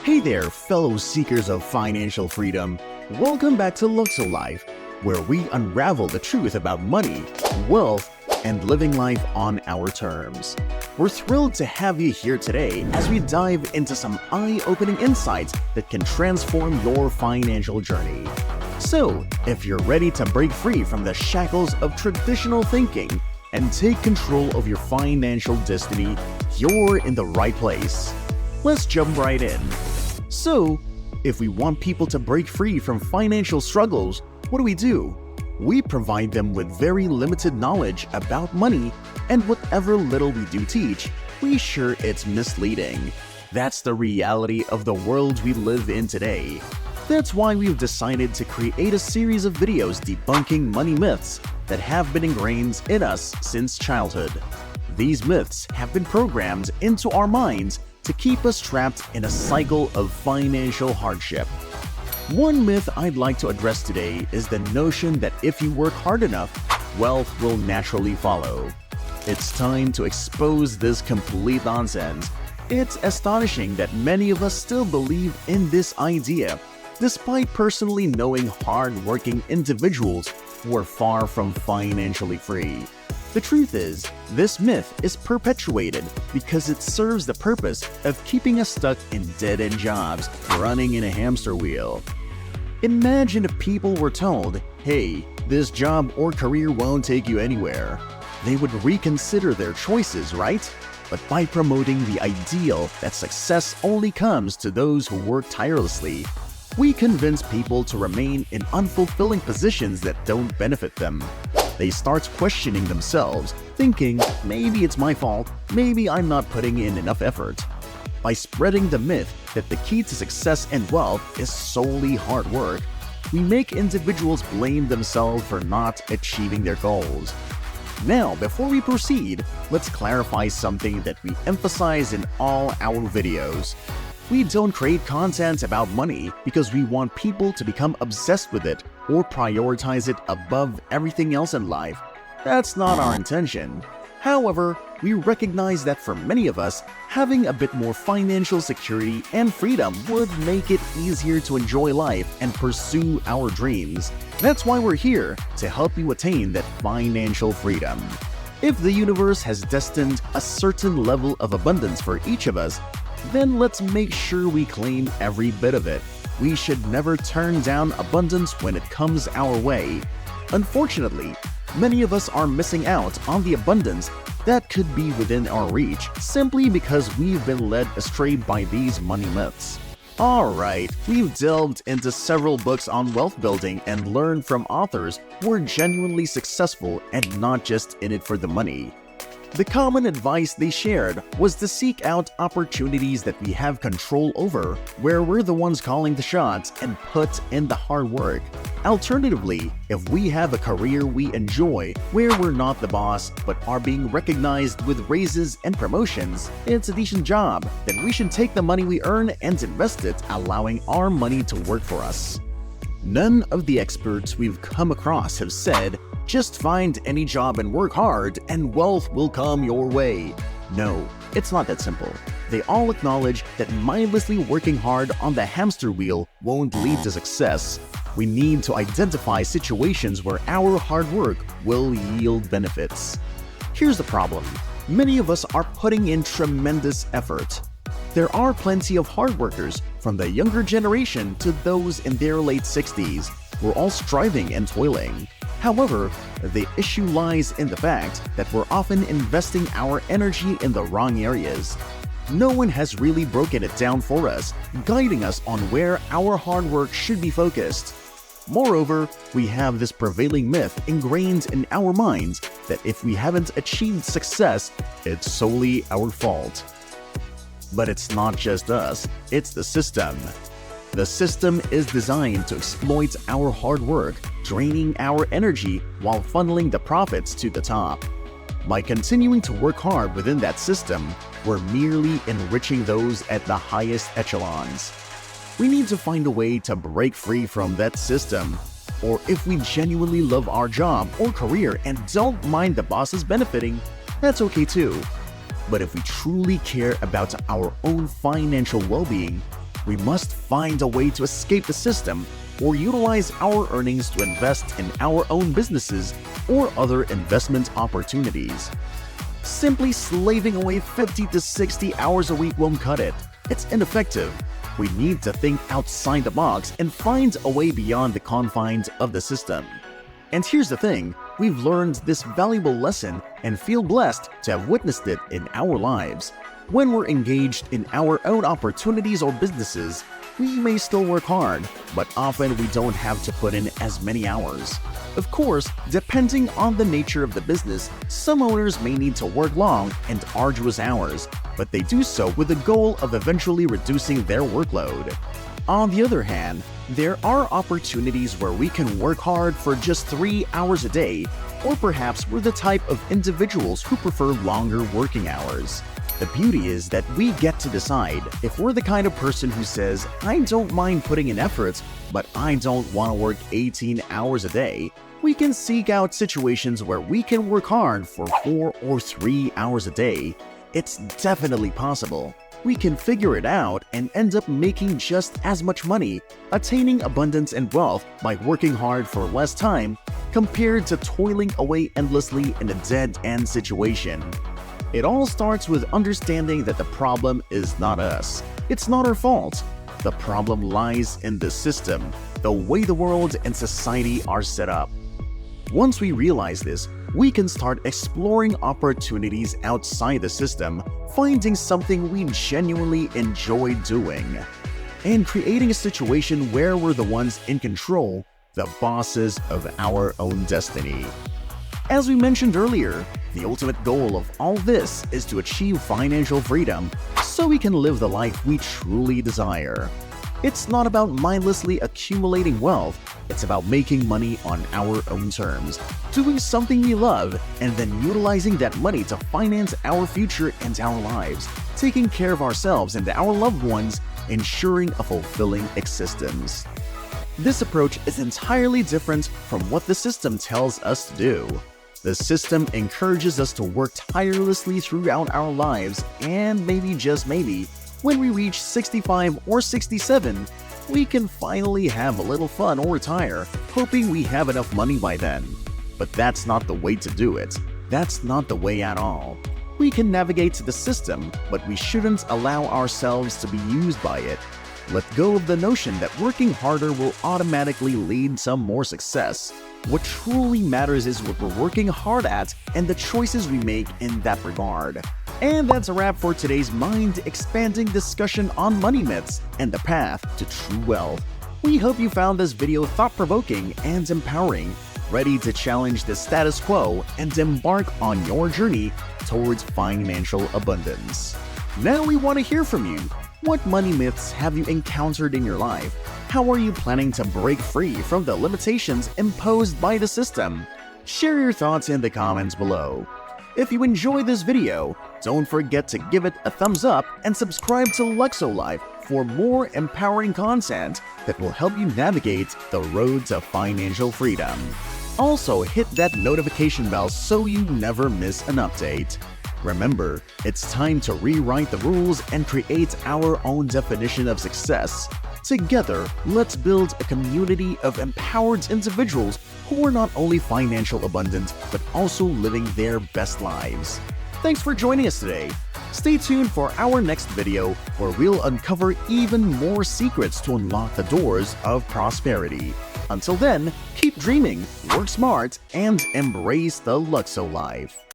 Hey there, fellow seekers of financial freedom. Welcome back to Luxo-Life, where we unravel the truth about money, wealth, and living life on our terms. We're thrilled to have you here today as we dive into some eye-opening insights that can transform your financial journey. So, if you're ready to break free from the shackles of traditional thinking and take control of your financial destiny, you're in the right place. Let's jump right in. So, if we want people to break free from financial struggles, what do? We provide them with very limited knowledge about money, and whatever little we do teach, we're sure it's misleading. That's the reality of the world we live in today. That's why we've decided to create a series of videos debunking money myths that have been ingrained in us since childhood. These myths have been programmed into our minds to keep us trapped in a cycle of financial hardship. One myth I'd like to address today is the notion that if you work hard enough, wealth will naturally follow. It's time to expose this complete nonsense. It's astonishing that many of us still believe in this idea, despite personally knowing hard-working individuals who are far from financially free. The truth is, this myth is perpetuated because it serves the purpose of keeping us stuck in dead-end jobs, running in a hamster wheel. Imagine if people were told, hey, this job or career won't take you anywhere. They would reconsider their choices, right? But by promoting the ideal that success only comes to those who work tirelessly, we convince people to remain in unfulfilling positions that don't benefit them. They start questioning themselves, thinking, maybe it's my fault, maybe I'm not putting in enough effort. By spreading the myth that the key to success and wealth is solely hard work, we make individuals blame themselves for not achieving their goals. Now, before we proceed, let's clarify something that we emphasize in all our videos. We don't create content about money because we want people to become obsessed with it or prioritize it above everything else in life. That's not our intention. However, we recognize that for many of us, having a bit more financial security and freedom would make it easier to enjoy life and pursue our dreams. That's why we're here, to help you attain that financial freedom. If the universe has destined a certain level of abundance for each of us, then let's make sure we claim every bit of it. We should never turn down abundance when it comes our way. Unfortunately, many of us are missing out on the abundance that could be within our reach simply because we've been led astray by these money myths. Alright, we've delved into several books on wealth building and learned from authors who are genuinely successful and not just in it for the money. The common advice they shared was to seek out opportunities that we have control over, where we're the ones calling the shots, and put in the hard work. Alternatively, if we have a career we enjoy, where we're not the boss but are being recognized with raises and promotions, it's a decent job, then we should take the money we earn and invest it, allowing our money to work for us. None of the experts we've come across have said, just find any job and work hard and wealth will come your way. No, it's not that simple. They all acknowledge that mindlessly working hard on the hamster wheel won't lead to success. We need to identify situations where our hard work will yield benefits. Here's the problem. Many of us are putting in tremendous effort. There are plenty of hard workers, from the younger generation to those in their late 60s. We're all striving and toiling. However, the issue lies in the fact that we're often investing our energy in the wrong areas. No one has really broken it down for us, guiding us on where our hard work should be focused. Moreover, we have this prevailing myth ingrained in our minds that if we haven't achieved success, it's solely our fault. But it's not just us, it's the system. The system is designed to exploit our hard work, draining our energy while funneling the profits to the top. By continuing to work hard within that system, we're merely enriching those at the highest echelons. We need to find a way to break free from that system. Or if we genuinely love our job or career and don't mind the bosses benefiting, that's okay too. But if we truly care about our own financial well-being, We must find a way to escape the system or utilize our earnings to invest in our own businesses or other investment opportunities. Simply slaving away 50 to 60 hours a week won't cut it. It's ineffective. We need to think outside the box and find a way beyond the confines of the system. And here's the thing, we've learned this valuable lesson and feel blessed to have witnessed it in our lives. When we're engaged in our own opportunities or businesses, we may still work hard, but often we don't have to put in as many hours. Of course, depending on the nature of the business, some owners may need to work long and arduous hours, but they do so with the goal of eventually reducing their workload. On the other hand, there are opportunities where we can work hard for just 3 hours a day, or perhaps we're the type of individuals who prefer longer working hours. The beauty is that we get to decide if we're the kind of person who says, I don't mind putting in effort, but I don't want to work 18 hours a day. We can seek out situations where we can work hard for 4 or 3 hours a day. It's definitely possible. We can figure it out and end up making just as much money, attaining abundance and wealth by working hard for less time compared to toiling away endlessly in a dead-end situation. It all starts with understanding that the problem is not us. It's not our fault. The problem lies in the system, the way the world and society are set up. Once we realize this, we can start exploring opportunities outside the system, finding something we genuinely enjoy doing, and creating a situation where we're the ones in control, the bosses of our own destiny. As we mentioned earlier, the ultimate goal of all this is to achieve financial freedom so we can live the life we truly desire. It's not about mindlessly accumulating wealth, it's about making money on our own terms, doing something we love, and then utilizing that money to finance our future and our lives, taking care of ourselves and our loved ones, ensuring a fulfilling existence. This approach is entirely different from what the system tells us to do. The system encourages us to work tirelessly throughout our lives, and maybe, just maybe, when we reach 65 or 67, we can finally have a little fun or retire, hoping we have enough money by then. But that's not the way to do it. That's not the way at all. We can navigate the system, but we shouldn't allow ourselves to be used by it. Let go of the notion that working harder will automatically lead to more success. What truly matters is what we're working hard at and the choices we make in that regard. And that's a wrap for today's mind-expanding discussion on money myths and the path to true wealth. We hope you found this video thought-provoking and empowering, ready to challenge the status quo and embark on your journey towards financial abundance. Now we want to hear from you. What money myths have you encountered in your life? How are you planning to break free from the limitations imposed by the system? Share your thoughts in the comments below. If you enjoyed this video, don't forget to give it a thumbs up and subscribe to Luxo-Life for more empowering content that will help you navigate the road to financial freedom. Also, hit that notification bell so you never miss an update. Remember, it's time to rewrite the rules and create our own definition of success. Together, let's build a community of empowered individuals who are not only financial abundant, but also living their best lives. Thanks for joining us today. Stay tuned for our next video where we'll uncover even more secrets to unlock the doors of prosperity. Until then, keep dreaming, work smart, and embrace the Luxo-Life.